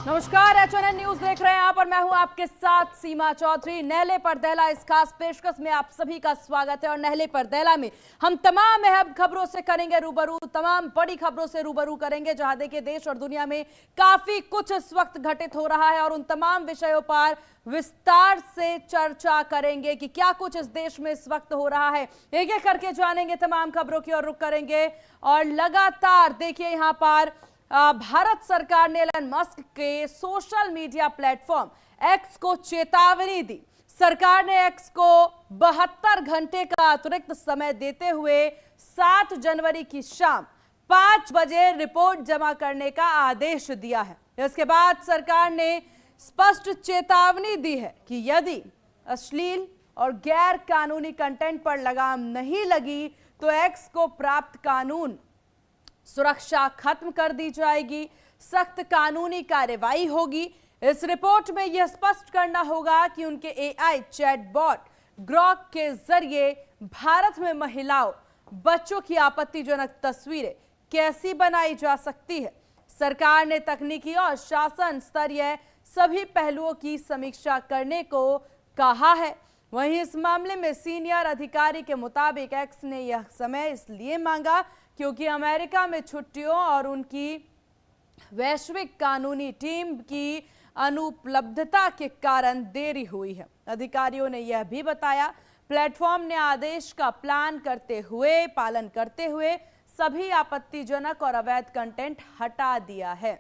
नमस्कार, HNN news देख रहे हैं आप और मैं हूं आपके साथ सीमा चौधरी। नहले पर दहला इस खास पेशकश में आप सभी का स्वागत है और नहले पर दहला में हम तमाम अहम खबरों से करेंगे रूबरू, तमाम बड़ी खबरों से रूबरू करेंगे जहां देखिए देश और दुनिया में काफी कुछ इस वक्त घटित हो रहा है और उन तमाम विषयों पर विस्तार से चर्चा करेंगे कि क्या कुछ इस देश में इस वक्त हो रहा है। एक एक करके जानेंगे तमाम खबरों की ओर रुख करेंगे और लगातार देखिए यहाँ पर भारत सरकार ने एलन मस्क के सोशल मीडिया प्लेटफॉर्म एक्स को चेतावनी दी। सरकार ने एक्स को 72 घंटे का अतिरिक्त समय देते हुए 7 जनवरी की शाम 5 बजे रिपोर्ट जमा करने का आदेश दिया है। इसके बाद सरकार ने स्पष्ट चेतावनी दी है कि यदि अश्लील और गैर कानूनी कंटेंट पर लगाम नहीं लगी तो एक्स को प्राप्त कानून सुरक्षा खत्म कर दी जाएगी, सख्त कानूनी कार्रवाई होगी। इस रिपोर्ट में यह स्पष्ट करना होगा कि उनके एआई चैटबॉट ग्रॉक के जरिए भारत में महिलाओं, बच्चों की आपत्तिजनक तस्वीरें कैसी बनाई जा सकती है। सरकार ने तकनीकी और शासन स्तरीय सभी पहलुओं की समीक्षा करने को कहा है। वहीं इस मामले में सीनियर अधिकारी के मुताबिक एक्स ने यह समय इसलिए मांगा क्योंकि अमेरिका में छुट्टियों और उनकी वैश्विक कानूनी टीम की अनुपलब्धता के कारण देरी हुई है। अधिकारियों ने यह भी बताया प्लेटफॉर्म ने आदेश का पालन करते हुए सभी आपत्तिजनक और अवैध कंटेंट हटा दिया है।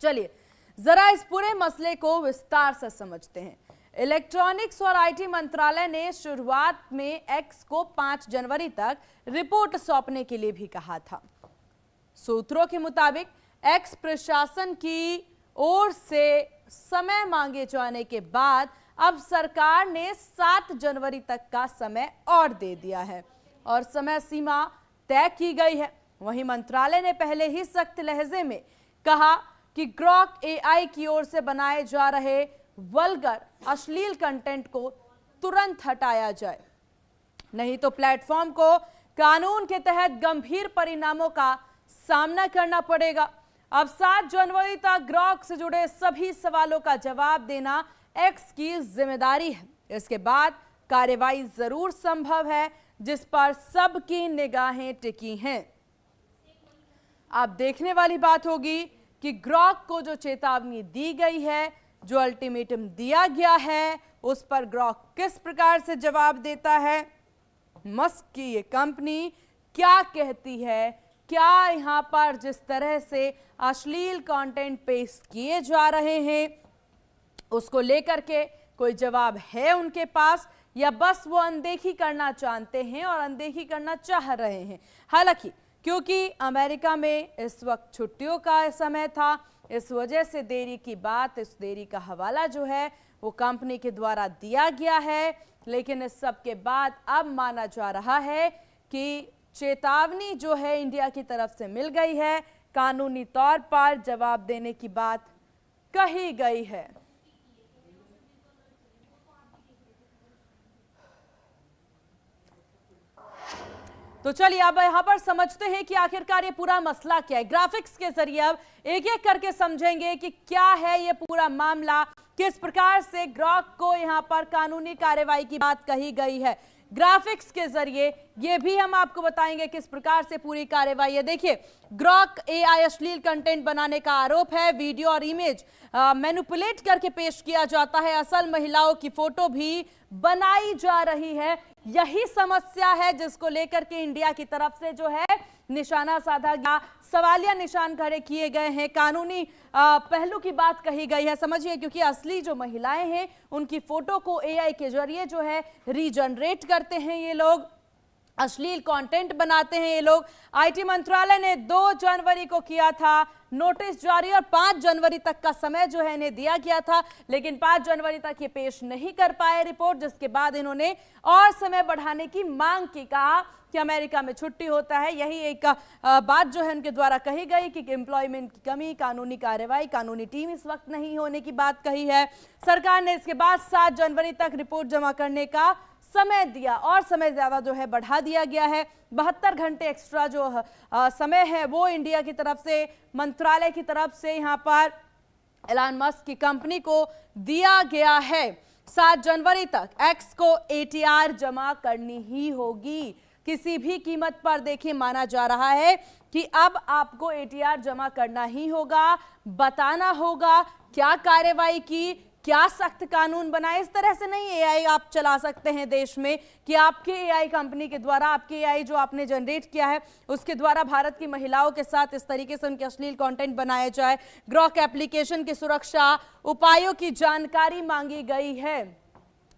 चलिए जरा इस पूरे मसले को विस्तार से समझते हैं। इलेक्ट्रॉनिक्स और आईटी मंत्रालय ने शुरुआत में एक्स को 5 जनवरी तक रिपोर्ट सौंपने के लिए भी कहा था। सूत्रों के मुताबिक एक्स प्रशासन की ओर से समय मांगे जाने के बाद अब सरकार ने 7 जनवरी तक का समय और दे दिया है और समय सीमा तय की गई है। वहीं मंत्रालय ने पहले ही सख्त लहजे में कहा कि ग्रॉक एआई की ओर से बनाए जा रहे वल्गर अश्लील कंटेंट को तुरंत हटाया जाए, नहीं तो प्लेटफॉर्म को कानून के तहत गंभीर परिणामों का सामना करना पड़ेगा। अब 7 जनवरी तक ग्रॉक से जुड़े सभी सवालों का जवाब देना एक्स की जिम्मेदारी है। इसके बाद कार्रवाई जरूर संभव है जिस पर सबकी निगाहें टिकी हैं। अब देखने वाली बात होगी कि ग्रॉक को जो चेतावनी दी गई है, जो अल्टीमेटम दिया गया है, उस पर ग्रॉक किस प्रकार से जवाब देता है। मस्क की ये कंपनी क्या कहती है, क्या यहां पर जिस तरह से अश्लील कंटेंट पेश किए जा रहे हैं उसको लेकर के कोई जवाब है उनके पास या बस वो अनदेखी करना चाहते हैं और अनदेखी करना चाह रहे हैं। हालांकि क्योंकि अमेरिका में इस वक्त छुट्टियों का समय था, इस वजह से देरी की बात, इस देरी का हवाला जो है वो कंपनी के द्वारा दिया गया है। लेकिन इस सब के बाद अब माना जा रहा है कि चेतावनी जो है इंडिया की तरफ से मिल गई है, कानूनी तौर पर जवाब देने की बात कही गई है। तो चलिए अब यहां पर समझते हैं कि आखिरकार ये पूरा मसला क्या है। ग्राफिक्स के जरिए अब एक एक करके समझेंगे कि क्या है ये पूरा मामला, किस प्रकार से ग्रॉक को यहां पर कानूनी कार्रवाई की बात कही गई है। ग्राफिक्स के जरिए ये भी हम आपको बताएंगे किस प्रकार से पूरी कार्रवाई है। देखिए ग्रॉक एआई अश्लील कंटेंट बनाने का आरोप है, वीडियो और इमेज मैनिपुलेट करके पेश किया जाता है, असल महिलाओं की फोटो भी बनाई जा रही है। यही समस्या है जिसको लेकर के इंडिया की तरफ से जो है निशाना साधा गया, सवालिया निशान खड़े किए गए हैं, कानूनी पहलू की बात कही गई है। समझिए क्योंकि असली जो महिलाएं हैं उनकी फोटो को एआई के जरिए जो है रीजनरेट करते हैं, ये लोग अश्लील कंटेंट बनाते हैं ये लोग। आईटी मंत्रालय ने 2 जनवरी को किया था नोटिस जारी और 5 जनवरी तक का समय जो है इन्हें दिया गया था, लेकिन 5 जनवरी तक ये पेश नहीं कर पाए रिपोर्ट, जिसके बाद इन्होंने और समय बढ़ाने की मांग की। कहा कि अमेरिका में छुट्टी होता है, यही एक बात जो है उनके द्वारा कही गई कि एम्प्लॉयमेंट की कमी, कानूनी कार्रवाई, कानूनी टीम इस वक्त नहीं होने की बात कही है। सरकार ने इसके बाद 7 जनवरी तक रिपोर्ट जमा करने का समय दिया और समय ज्यादा जो है बढ़ा दिया गया है। 72 घंटे एक्स्ट्रा जो समय है वो इंडिया की तरफ से, मंत्रालय की तरफ से यहाँ पर एलन मस्क की कंपनी को दिया गया है। 7 जनवरी तक एक्स को एटीआर जमा करनी ही होगी किसी भी कीमत पर। देखिए, माना जा रहा है कि अब आपको एटीआर जमा करना ही होगा, बताना होगा क्या कार्रवाई की, क्या सख्त कानून बनाए। इस तरह से नहीं एआई आप चला सकते हैं देश में कि आपके एआई कंपनी के द्वारा, आपके एआई जो आपने जनरेट किया है उसके द्वारा भारत की महिलाओं के साथ इस तरीके से उनके अश्लील कंटेंट बनाया जाए। ग्रॉक एप्लीकेशन की सुरक्षा उपायों की जानकारी मांगी गई है।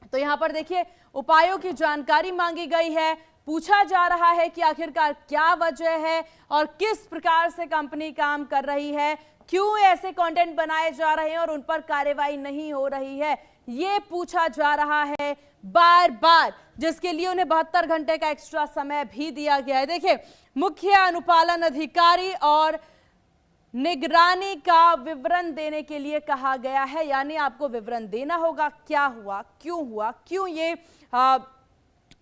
तो यहां पर देखिए, उपायों की जानकारी मांगी गई है। पूछा जा रहा है कि आखिरकार क्या वजह है और किस प्रकार से कंपनी काम कर रही है, क्यों ऐसे कंटेंट बनाए जा रहे हैं और उन पर कार्रवाई नहीं हो रही है, ये पूछा जा रहा है बार बार, जिसके लिए उन्हें 72 घंटे का एक्स्ट्रा समय भी दिया गया है। देखिए, मुख्य अनुपालन अधिकारी और निगरानी का विवरण देने के लिए कहा गया है, यानी आपको विवरण देना होगा क्या हुआ, क्यों ये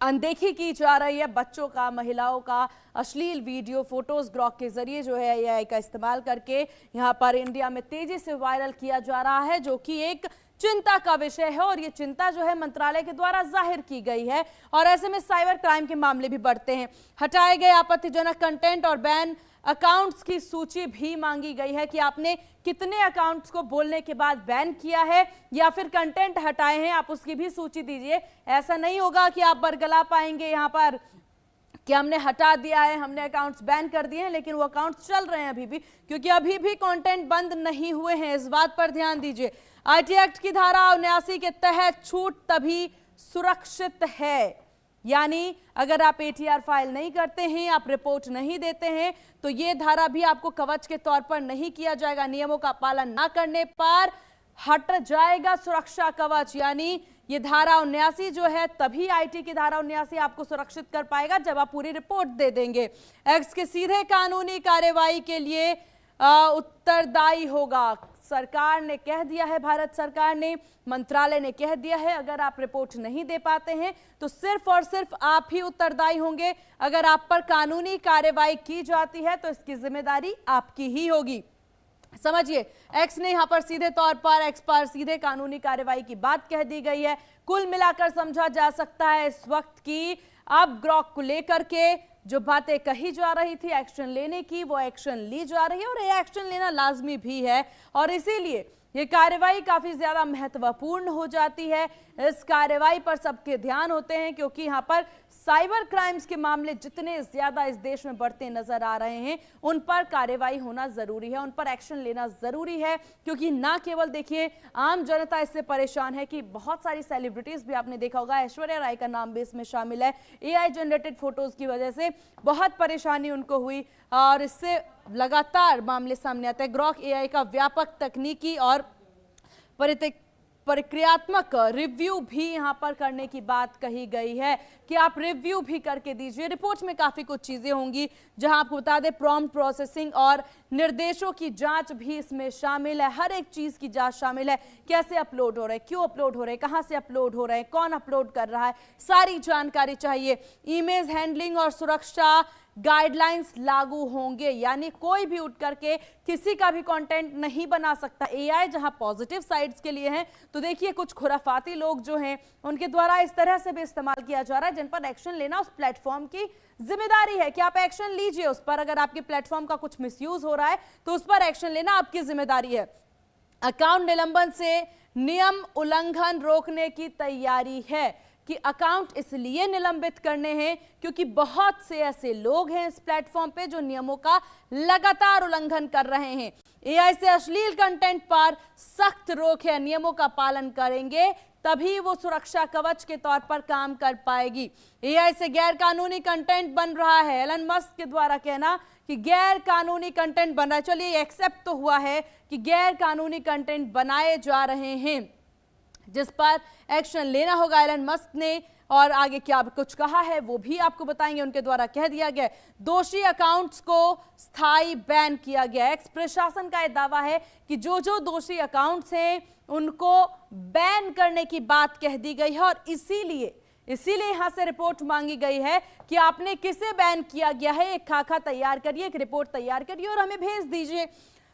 अनदेखी की जा रही है बच्चों का, महिलाओं का अश्लील वीडियो, फोटोज ग्रॉक के जरिए जो है एआई का इस्तेमाल करके यहां पर इंडिया में तेजी से वायरल किया जा रहा है, जो कि एक चिंता का विषय है। और ये चिंता जो है मंत्रालय के द्वारा जाहिर की गई है और ऐसे में साइबर क्राइम के मामले भी बढ़ते हैं। हटाए गए आपत्तिजनक कंटेंट और बैन अकाउंट्स की सूची भी मांगी गई है कि आपने कितने अकाउंट्स को बोलने के बाद बैन किया है या फिर कंटेंट हटाए हैं, आप उसकी भी सूची दीजिए। ऐसा नहीं होगा कि आप बरगला पाएंगे यहां पर कि हमने हटा दिया है, हमने अकाउंट्स बैन कर दिए हैं, लेकिन वो अकाउंट्स चल रहे हैं अभी भी, क्योंकि अभी भी कंटेंट बंद नहीं हुए हैं। इस बात पर ध्यान दीजिए। आईटी एक्ट की धारा 79 के तहत छूट तभी सुरक्षित है, यानी अगर आप एटीआर फाइल नहीं करते हैं, आप रिपोर्ट नहीं देते हैं, तो ये धारा भी आपको कवच के तौर पर नहीं किया जाएगा। नियमों का पालन ना करने पर हट जाएगा सुरक्षा कवच, यानी ये धारा 79 जो है, तभी आईटी की धारा 79 आपको सुरक्षित कर पाएगा जब आप पूरी रिपोर्ट दे देंगे। एक्स के सीधे कानूनी कार्रवाई के लिए उत्तरदायी होगा। सरकार ने कह दिया है, भारत सरकार ने, मंत्रालय ने कह दिया है, अगर आप रिपोर्ट नहीं दे पाते हैं तो सिर्फ और सिर्फ आप ही उत्तरदायी होंगे। अगर आप पर कानूनी कार्रवाई की जाती है तो इसकी जिम्मेदारी आपकी ही होगी। समझिए, एक्स ने यहां पर सीधे तौर पर एक्स पर सीधे कानूनी कार्रवाई की बात कह दी गई है। कुल मिलाकर समझा जा सकता है इस वक्त की अब ग्रॉक को लेकर के जो बातें कही जा रही थी एक्शन लेने की, वो एक्शन ली जा रही है और ये एक्शन लेना लाजमी भी है और इसीलिए ये कार्रवाई काफी ज्यादा महत्वपूर्ण हो जाती है। इस कार्रवाई पर सबके ध्यान होते हैं क्योंकि यहाँ पर साइबर क्राइम्स के मामले जितने ज्यादा इस देश में बढ़ते नजर आ रहे हैं, उन पर कार्रवाई होना जरूरी है, उन पर एक्शन लेना जरूरी है, क्योंकि ना केवल देखिए आम जनता इससे परेशान है कि बहुत सारी सेलिब्रिटीज भी आपने देखा होगा, ऐश्वर्या राय का नाम भी इसमें शामिल है, एआई जनरेटेड फोटोज की वजह से बहुत परेशानी उनको हुई और इससे लगातार मामले सामने आते हैं। ग्रॉक एआई का व्यापक तकनीकी और प्रक्रियात्मक रिव्यू भी यहां पर करने की बात कही गई है कि आप रिव्यू भी करके दीजिए। रिपोर्ट में काफी कुछ चीजें होंगी जहां आपको बता दें, प्रॉम्प्ट प्रोसेसिंग और निर्देशों की जांच भी इसमें शामिल है। हर एक चीज की जांच शामिल है, कैसे अपलोड हो रहे हैं, क्यों अपलोड हो रहे हैं, कहां से अपलोड हो रहे हैं, कौन अपलोड कर रहा है, सारी जानकारी चाहिए। इमेज हैंडलिंग और सुरक्षा गाइडलाइंस लागू होंगे, यानी कोई भी उठ करके किसी का भी कंटेंट नहीं बना सकता। एआई जहां पॉजिटिव साइड्स के लिए हैं, तो देखिए कुछ खुराफाती लोग जो हैं उनके द्वारा इस तरह से भी इस्तेमाल किया जा रहा है, जिन पर एक्शन लेना उस प्लेटफॉर्म की जिम्मेदारी है कि आप एक्शन लीजिए उस पर। अगर आपके प्लेटफॉर्म का कुछ मिसयूज हो रहा है तो उस पर एक्शन लेना आपकी जिम्मेदारी है। अकाउंट निलंबन से नियम उल्लंघन रोकने की तैयारी है कि अकाउंट इसलिए निलंबित करने हैं क्योंकि बहुत से ऐसे लोग हैं इस प्लेटफॉर्म पे जो नियमों का लगातार उल्लंघन कर रहे हैं। एआई से अश्लील कंटेंट पर सख्त रोक है, नियमों का पालन करेंगे तभी वो सुरक्षा कवच के तौर पर काम कर पाएगी। एआई से गैर कानूनी कंटेंट बन रहा है, एलन मस्क के द्वारा कहना कि गैर कानूनी कंटेंट बन रहा है। चलिए एक्सेप्ट तो हुआ है कि गैर कानूनी कंटेंट बनाए जा रहे हैं जिस पर एक्शन लेना होगा एलन मस्क ने, और आगे क्या कुछ कहा है वो भी आपको बताएंगे। उनके द्वारा कह दिया गया दोषी अकाउंट्स को स्थायी बैन किया गया। एक्स प्रशासन का यह दावा है कि जो दोषी अकाउंट्स हैं उनको बैन करने की बात कह दी गई है और इसीलिए यहां से रिपोर्ट मांगी गई है कि आपने किसे बैन किया गया है, एक खाका तैयार करिए, एक रिपोर्ट तैयार करिए और हमें भेज दीजिए।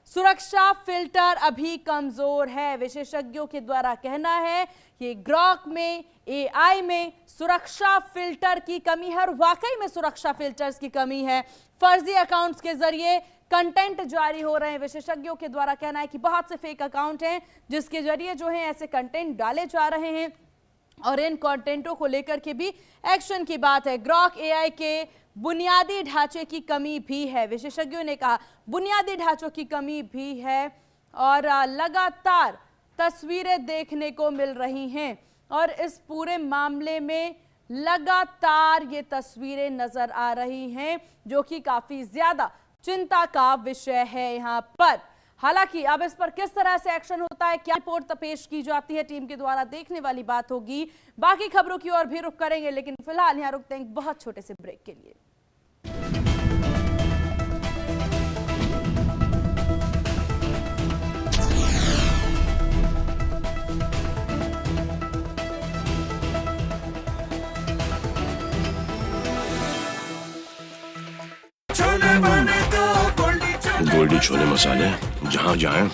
सुरक्षा फिल्टर अभी कमजोर है। विशेषज्ञों के द्वारा कहना है कि ग्रॉक में, एआई में सुरक्षा फिल्टर की कमी है और वाकई में सुरक्षा फिल्टर्स की कमी है। फर्जी अकाउंट्स के जरिए कंटेंट जारी हो रहे हैं। विशेषज्ञों के द्वारा कहना है कि बहुत से फेक अकाउंट हैं जिसके जरिए जो है ऐसे कंटेंट डाले जा रहे हैं और इन कंटेंटों को लेकर के भी एक्शन की बात है। ग्रॉक एआई के बुनियादी ढांचे की कमी भी है। विशेषज्ञों ने कहा बुनियादी ढांचों की कमी भी है और लगातार तस्वीरें देखने को मिल रही हैं और इस पूरे मामले में लगातार ये तस्वीरें नजर आ रही हैं जो कि काफी ज्यादा चिंता का विषय है यहाँ पर। हालांकि अब इस पर किस तरह से एक्शन होता है, क्या रिपोर्ट पेश की जाती है टीम के द्वारा, देखने वाली बात होगी। बाकी खबरों की ओर भी रुख करेंगे, लेकिन फिलहाल यहाँ रुकते हैं एक बहुत छोटे से ब्रेक के लिए। गोल्डी छोले मसाले, जहाँ जाएं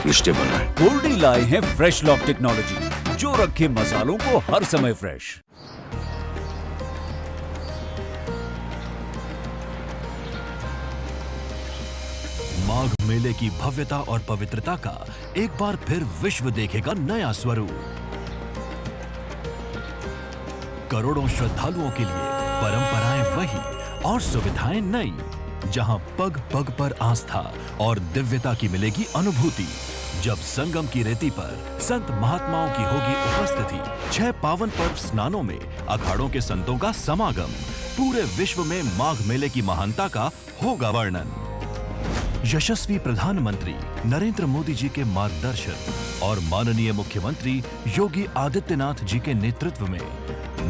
रिश्ते बनाएं। गोल्डी लाए हैं फ्रेश लॉक टेक्नोलॉजी जो रखे मसालों को हर समय फ्रेश। माघ मेले की भव्यता और पवित्रता का एक बार फिर विश्व देखेगा नया स्वरूप। करोड़ों श्रद्धालुओं के लिए परंपराएं वही और सुविधाएं नई, जहां पग पग पर आस्था और दिव्यता की मिलेगी अनुभूति। जब संगम की रेती पर संत महात्माओं की होगी उपस्थिति, 6 पावन पर्व स्नानों में अखाड़ों के संतों का समागम, पूरे विश्व में माघ मेले की महानता का होगा वर्णन। यशस्वी प्रधानमंत्री नरेंद्र मोदी जी के मार्गदर्शन और माननीय मुख्यमंत्री योगी आदित्यनाथ जी के नेतृत्व में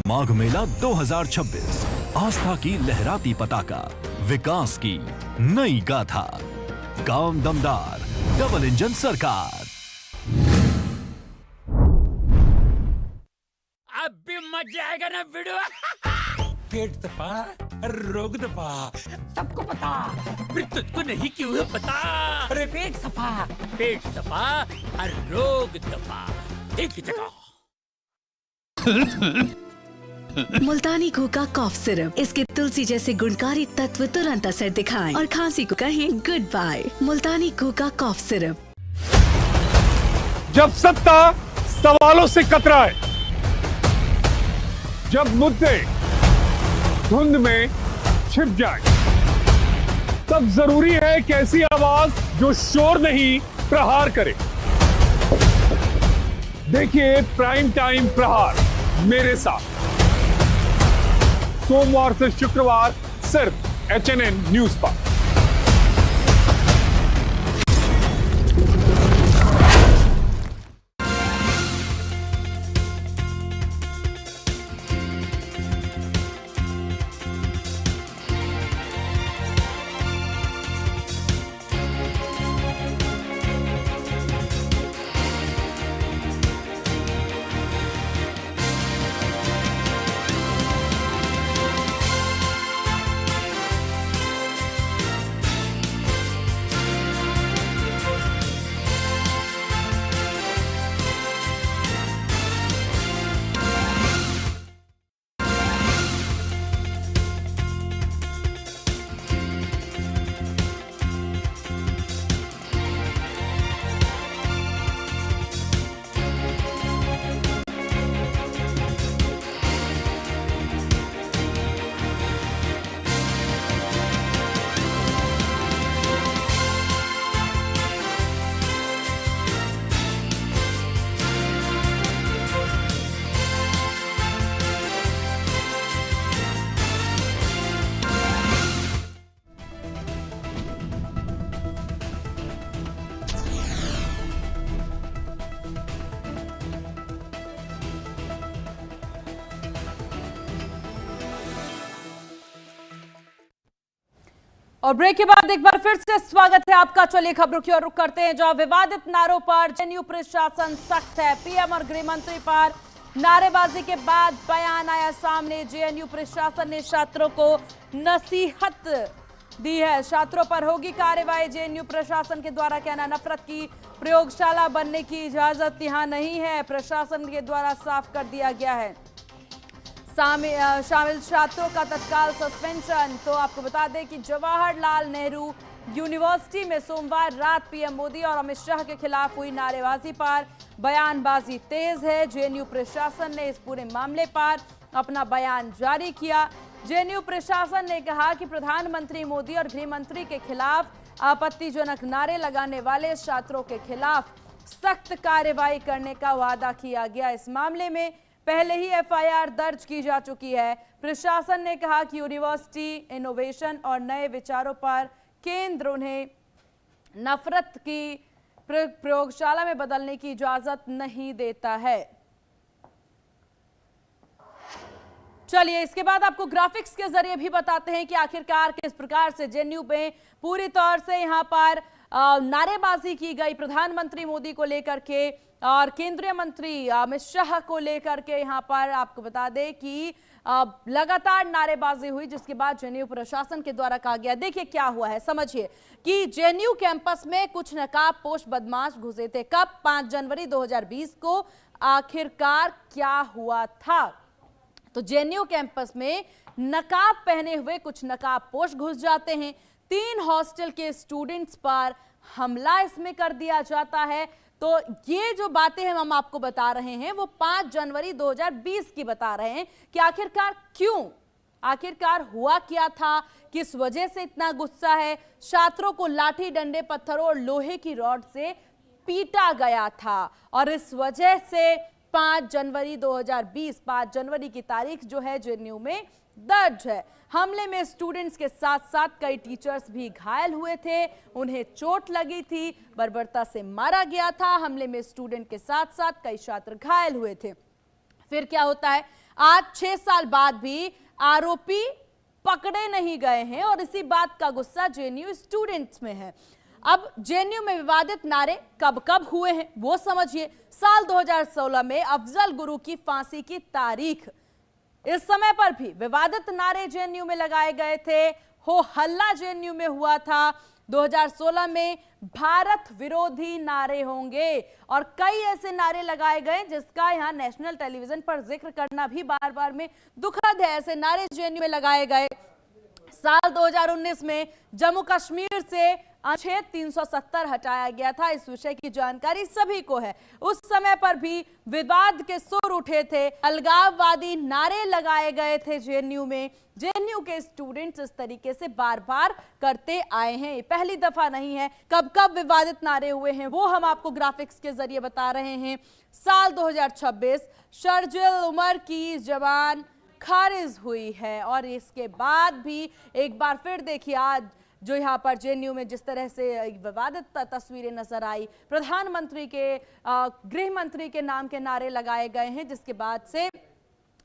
माघ मेला 2026 आस्था की लहराती पताका, विकास की नई गाथा, काम दमदार, डबल इंजन सरकार। अब भी मजा आएगा ना वीडियो। पेट दबा, रोग दबा, सबको पता, फिर तुझको नहीं क्यों है पता। अरे पेट सफा और रोग दबा, एक ही जगह। मुल्तानी घोका कॉफ सिरप, इसके तुलसी जैसे गुणकारी तत्व तुरंत असर दिखाएं और खांसी को कहें गुड बाय। मुल्तानी घोका कॉफ सिरप। जब सत्ता सवालों से कतराए, जब मुद्दे धुंध में छिप जाए, तब जरूरी है कि ऐसी आवाज जो शोर नहीं प्रहार करे। देखिए प्राइम टाइम प्रहार मेरे साथ, सोमवार से शुक्रवार सिर्फ HNN न्यूज पर। और ब्रेक के बाद एक बार फिर से स्वागत है आपका। चलिए खबरों की ओर रुख करते हैं, जहां विवादित नारों पर जेएनयू प्रशासन सख्त है। पीएम और गृह मंत्री पर नारेबाजी के बाद बयान आया सामने। जेएनयू प्रशासन ने छात्रों को नसीहत दी है। छात्रों पर होगी कार्रवाई, जेएनयू प्रशासन के द्वारा कहना। नफरत की प्रयोगशाला बनने की इजाजत यहां नहीं है, प्रशासन के द्वारा साफ कर दिया गया है। शामिल छात्रों का तत्काल सस्पेंशन। तो आपको बता दें कि जवाहरलाल नेहरू यूनिवर्सिटी में सोमवार रात पीएम मोदी और अमित शाह के खिलाफ हुई नारेबाजी पर बयानबाजी तेज है। जेएनयू प्रशासन ने इस पूरे मामले पर अपना बयान जारी किया। जेएनयू प्रशासन ने कहा कि प्रधानमंत्री मोदी और गृह मंत्री के खिलाफ आपत्तिजनक नारे लगाने वाले छात्रों के खिलाफ सख्त कार्रवाई करने का वादा किया गया। इस मामले में पहले ही एफआईआर दर्ज की जा चुकी है। प्रशासन ने कहा कि यूनिवर्सिटी इनोवेशन और नए विचारों पर केंद्र उन्हें नफरत की प्रयोगशाला में बदलने की इजाजत नहीं देता है। चलिए इसके बाद आपको ग्राफिक्स के जरिए भी बताते हैं कि आखिरकार किस प्रकार से जेएनयू में पूरी तौर से यहां पर नारेबाजी की गई प्रधानमंत्री मोदी को लेकर के और केंद्रीय मंत्री अमित शाह को लेकर के। यहां पर आपको बता दें कि लगातार नारेबाजी हुई, जिसके बाद जेएनयू प्रशासन के द्वारा कहा गया। देखिए क्या हुआ है, समझिए कि जेएनयू कैंपस में कुछ नकाबपोश बदमाश घुसे थे। कब? 5 जनवरी 2020 को। आखिरकार क्या हुआ था? तो जेएनयू कैंपस में नकाब पहने हुए कुछ नकाबपोश घुस जाते हैं। 3 हॉस्टल के स्टूडेंट्स पर हमला इसमें कर दिया जाता है। तो ये जो बातें हम आपको बता रहे हैं वो 5 जनवरी 2020 की बता रहे हैं कि आखिरकार क्यों, आखिरकार हुआ क्या था, किस वजह से इतना गुस्सा है। छात्रों को लाठी, डंडे, पत्थरों और लोहे की रॉड से पीटा गया था और इस वजह से 5 जनवरी 2020, 5 जनवरी की तारीख जो है जेएनयू में दर्ज है। हमले में स्टूडेंट्स के साथ साथ कई टीचर्स भी घायल हुए थे, उन्हें चोट लगी थी, बर्बरता से मारा गया था। हमले में स्टूडेंट के साथ साथ कई छात्र घायल हुए थे। फिर क्या होता है, आज 6 साल बाद भी आरोपी पकड़े नहीं गए हैं और इसी बात का गुस्सा जेएनयू स्टूडेंट्स में है। अब जेएनयू में विवादित नारे कब कब हुए हैं वो समझिए। साल 2016 में अफजल गुरु की फांसी की तारीख, इस समय पर भी विवादित नारे जेएनयू में लगाए गए थे। हो हल्ला जेएनयू में हुआ था। 2016 में भारत विरोधी नारे होंगे और कई ऐसे नारे लगाए गए जिसका यहां नेशनल टेलीविजन पर जिक्र करना भी बार बार में दुखद है। ऐसे नारे जेएनयू में लगाए गए। साल 2019 में जम्मू कश्मीर से अनुच्छेद 370 हटाया गया था। इस विषय की जानकारी सभी को है। उस समय पर भी विवाद के सुर उठे थे, अलगाववादी नारे लगाए गए थे जेएनयू में। जेएनयू के स्टूडेंट्स इस तरीके से बार बार करते आए हैं, ये पहली दफा नहीं है। कब कब विवादित नारे हुए हैं वो हम आपको ग्राफिक्स के जरिए बता रहे हैं। साल 2026 शर्जिल उमर की जबान खारिज हुई है और इसके बाद भी एक बार फिर देखिए आज जो यहाँ पर जेएनयू में जिस तरह से विवादित तस्वीरें नजर आई, प्रधानमंत्री के गृह मंत्री के नाम के नारे लगाए गए हैं, जिसके बाद से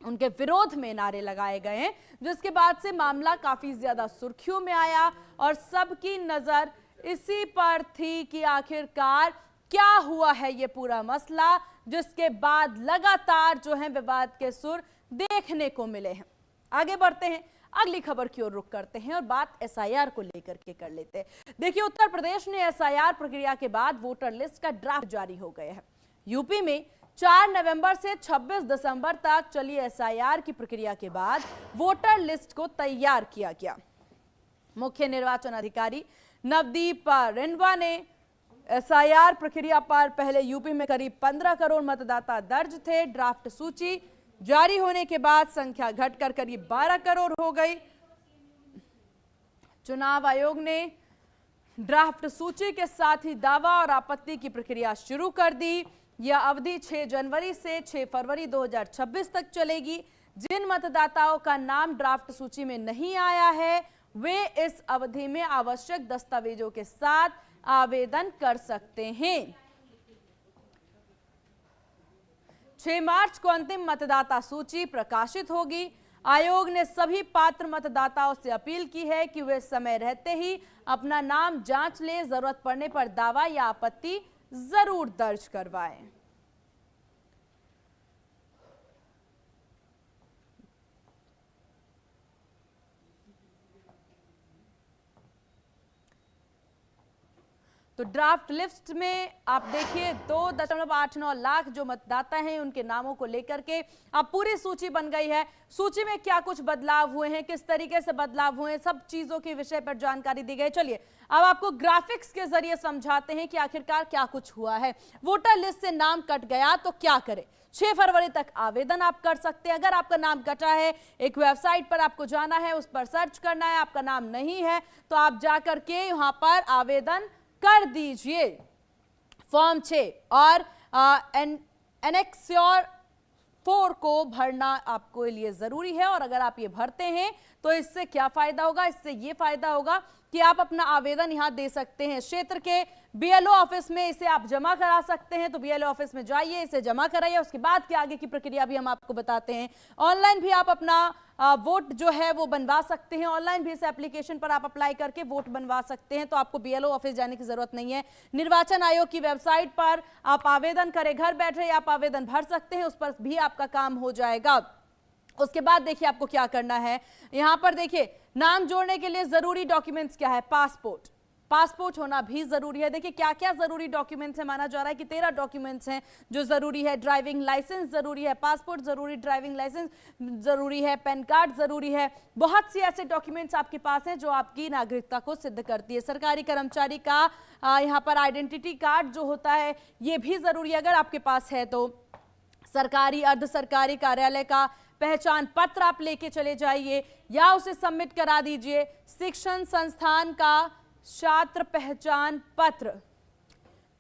उनके विरोध में नारे लगाए गए हैं, जिसके बाद से मामला काफी ज्यादा सुर्खियों में आया और सबकी नजर इसी पर थी कि आखिरकार क्या हुआ है ये पूरा मसला, जिसके बाद लगातार जो है विवाद के सुर देखने को मिले हैं। आगे बढ़ते हैं, अगली खबर की ओर रुख करते हैं और बात एसआईआर को लेकर के कर लेते हैं। देखिए उत्तर प्रदेश ने एसआईआर प्रक्रिया के बाद वोटर लिस्ट का ड्राफ्ट जारी हो गया है। यूपी में 4 नवंबर से 26 दिसंबर तक चली एसआईआर की प्रक्रिया के बाद वोटर लिस्ट को तैयार किया गया। मुख्य निर्वाचन अधिकारी नवदीप रेनवा ने एसआईआर प्रक्रिया पर पहले यूपी में करीब 15 करोड़ मतदाता दर्ज थे। ड्राफ्ट सूची जारी होने के बाद संख्या घटकर करीब 12 करोड़ हो गई। चुनाव आयोग ने ड्राफ्ट सूची के साथ ही दावा और आपत्ति की प्रक्रिया शुरू कर दी। यह अवधि 6 जनवरी से 6 फरवरी 2026 तक चलेगी। जिन मतदाताओं का नाम ड्राफ्ट सूची में नहीं आया है वे इस अवधि में आवश्यक दस्तावेजों के साथ आवेदन कर सकते हैं। 6 मार्च को अंतिम मतदाता सूची प्रकाशित होगी। आयोग ने सभी पात्र मतदाताओं से अपील की है कि वे समय रहते ही अपना नाम जांच लें, जरूरत पड़ने पर दावा या आपत्ति जरूर दर्ज करवाएं। तो ड्राफ्ट लिस्ट में आप देखिए 2.89 लाख जो मतदाता हैं उनके नामों को लेकर के अब पूरी सूची बन गई है। सूची में क्या कुछ बदलाव हुए हैं, किस तरीके से बदलाव हुए हैं, सब चीजों के विषय पर जानकारी दी गई। चलिए अब आपको ग्राफिक्स के जरिए समझाते हैं कि आखिरकार क्या कुछ हुआ है। वोटर लिस्ट से नाम कट गया तो क्या करें। 6 फरवरी तक आवेदन आप कर सकते हैं। अगर आपका नाम कटा है, एक वेबसाइट पर आपको जाना है, उस पर सर्च करना है, आपका नाम नहीं है तो आप जाकर के यहां पर आवेदन कर दीजिए फॉर्म 6 और एनेक्स 4 को भरना आपको लिए जरूरी है। और अगर आप ये भरते हैं तो इससे क्या फायदा होगा, इससे ये फायदा होगा कि आप अपना आवेदन यहां दे सकते हैं। क्षेत्र के बीएलओ ऑफिस में इसे आप जमा करा सकते हैं, तो बीएलओ ऑफिस में जाइए, इसे जमा कराइए, उसके बाद की आगे की प्रक्रिया भी हम आपको बताते हैं। ऑनलाइन भी आप अपना वोट जो है वो बनवा सकते हैं। ऑनलाइन भी इस एप्लीकेशन पर आप अप्लाई करके वोट बनवा सकते हैं, तो आपको बीएलओ ऑफिस जाने की जरूरत नहीं है। निर्वाचन आयोग की वेबसाइट पर आप आवेदन करें, घर बैठे आप आवेदन भर सकते हैं, उस पर भी आपका काम हो जाएगा। उसके बाद देखिए आपको क्या करना है। यहां पर देखिए नाम जोड़ने के लिए जरूरी डॉक्यूमेंट्स क्या है। पासपोर्ट होना भी जरूरी है। देखिए क्या क्या जरूरी डॉक्यूमेंट्स है, माना जा रहा है कि 13 डॉक्यूमेंट्स हैं जो जरूरी है। ड्राइविंग लाइसेंस जरूरी है, पासपोर्ट जरूरी, ड्राइविंग लाइसेंस जरूरी है, पैन कार्ड जरूरी है। बहुत सी ऐसे डॉक्यूमेंट्स आपके पास हैं जो आपकी नागरिकता को सिद्ध करती है। सरकारी कर्मचारी का यहाँ पर आइडेंटिटी कार्ड जो होता है ये भी जरूरी है, अगर आपके पास है तो। सरकारी अर्ध सरकारी कार्यालय का पहचान पत्र आप लेके चले जाइए या उसे सबमिट करा दीजिए। शिक्षण संस्थान का छात्र पहचान पत्र।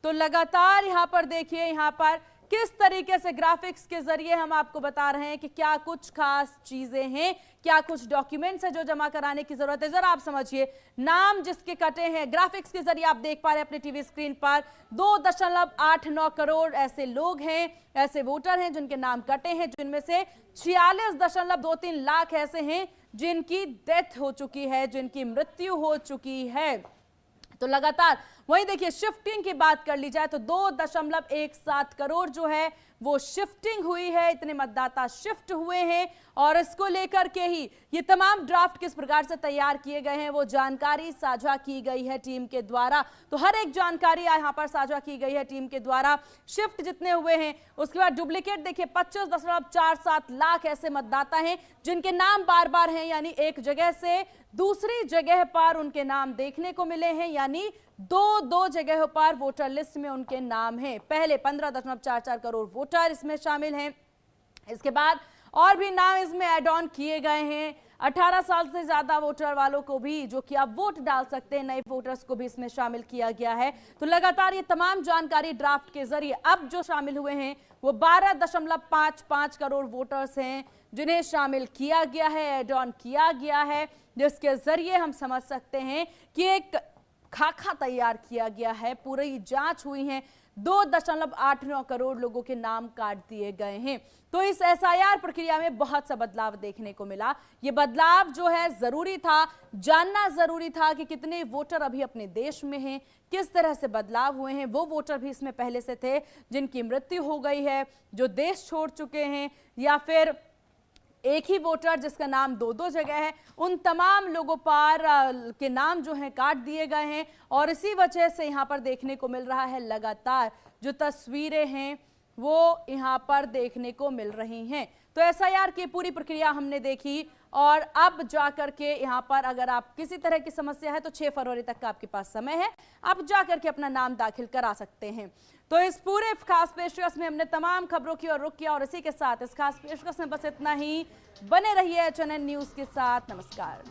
तो लगातार यहां पर देखिए, यहां पर किस तरीके से ग्राफिक्स के जरिए हम आपको बता रहे हैं कि क्या कुछ खास चीजें हैं, क्या कुछ डॉक्यूमेंट्स है जो जमा कराने की जरूरत है। जरा आप समझिए, नाम जिसके कटे हैं, ग्राफिक्स के जरिए आप देख पा रहे हैं अपने टीवी स्क्रीन पर 2.89 करोड़ ऐसे लोग हैं, ऐसे वोटर हैं जिनके नाम कटे हैं, जिनमें से 46.23 लाख ऐसे हैं जिनकी डेथ हो चुकी है, जिनकी मृत्यु हो चुकी है। तो लगातार वहीं देखिए शिफ्टिंग की बात कर ली जाए तो 2.17 करोड़ जो है वो शिफ्टिंग हुई है, इतने मतदाता शिफ्ट हुए हैं। और इसको लेकर के ही ये तमाम ड्राफ्ट किस प्रकार से तैयार किए गए हैं वो जानकारी साझा की गई है टीम के द्वारा। तो हर एक जानकारी यहाँ पर साझा की गई है टीम के द्वारा। शिफ्ट जितने हुए हैं, उसके बाद डुप्लीकेट देखिए 25.47 लाख ऐसे मतदाता हैं जिनके नाम बार बार हैं, यानी एक जगह से दूसरी जगह पर उनके नाम देखने को मिले हैं, यानी दो जगहों पर वोटर लिस्ट में उनके नाम हैं। पहले 15.44 करोड़ वोटर इसमें शामिल हैं, इसके बाद और भी नाम इसमें ऐड ऑन किए गए हैं। 18 साल से ज्यादा वोटर वालों को भी जो कि आप वोट डाल सकते हैं, नए वोटर्स को भी इसमें शामिल किया गया है। तो लगातार ये तमाम जानकारी ड्राफ्ट के जरिए अब जो शामिल हुए हैं वो 12.55 करोड़ वोटर्स हैं जिन्हें शामिल किया गया है, ऐड ऑन किया गया है, जिसके जरिए हम समझ सकते हैं कि एक खाका तैयार किया गया है, पूरी जांच हुई है। 2.89 करोड़ लोगों के नाम काट दिए गए हैं। तो इस एसआईआर प्रक्रिया में बहुत सा बदलाव देखने को मिला। ये बदलाव जो है जरूरी था, जानना जरूरी था कि कितने वोटर अभी अपने देश में हैं, किस तरह से बदलाव हुए हैं। वो वोटर भी इसमें पहले से थे जिनकी मृत्यु हो गई है, जो देश छोड़ चुके हैं, या फिर एक ही वोटर जिसका नाम दो जगह है, उन तमाम लोगों पर के नाम जो हैं काट दिए गए हैं। और इसी वजह से यहाँ पर देखने को मिल रहा है लगातार जो तस्वीरें हैं वो यहाँ पर देखने को मिल रही हैं। तो एसआईआर की पूरी प्रक्रिया हमने देखी और अब जाकर के यहाँ पर अगर आप किसी तरह की समस्या है तो 6 फरवरी तक का आपके पास समय है, आप जाकर के अपना नाम दाखिल करा सकते हैं। तो इस पूरे खास पेशकश में हमने तमाम खबरों की ओर रुख किया और इसी के साथ इस खास पेशकश में बस इतना ही। बने रहिए HNN न्यूज के साथ। नमस्कार।